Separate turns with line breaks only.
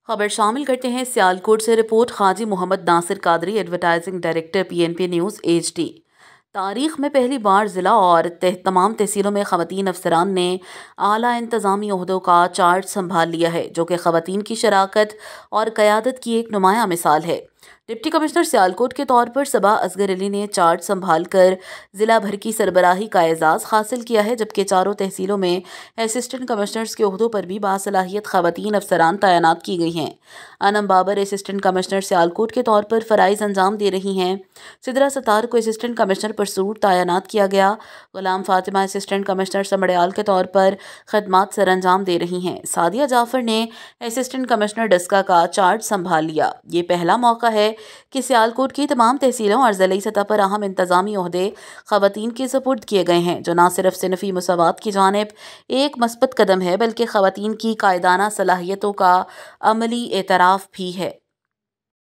खबर शामिल करते हैं सियालकोट से report. Haji Mohammad Nasir Qadri, advertising director, PNP news HD। तारीख में पहली बार ज़िला और तमाम तहसीलों में ख़वातीन अफसरान ने आला इंतज़ामी ओहदों का चार्ज संभाल लिया है, जो कि ख़वातीन की शराकत और क़यादत की एक नुमायाँ मिसाल है। डिप्टी कमिश्नर सियालकोट के तौर पर सबा असगर अली ने चार्ज संभाल कर ज़िला भर की सरबराही का एजाज़ हासिल किया है, जबकि चारों तहसीलों में असिस्टेंट कमिश्नर्स के ओहदों पर भी बासलाहियत ख़वातीन अफसरान तैनात की गई हैं। अनम बाबर असिस्टेंट कमिश्नर सियालकोट के तौर पर फ़राइज़ अंजाम दे रही हैं। सिदरा सत्तार को असिस्टेंट कमिश्नर परसूट तैनात किया गया। गुलाम फातिमा असिस्टेंट कमिश्नर समड़याल के तौर पर खदमात सर अंजाम दे रही हैं। सादिया जाफर ने असिस्टेंट कमिश्नर डस्का का चार्ज संभाल लिया। ये पहला मौका है कि सियालकोट की तमाम तहसीलों और ज़िली सतह पर अहम इंतज़ामी ओहदे ख़वातीन के सुपुर्द किए गए हैं, जो न सिर्फ सिनफ़ी मसावात की जानिब एक मस्बत कदम है, बल्कि ख़वातीन की कायदाना सलाहियतों का अमली एतराफ़ भी है।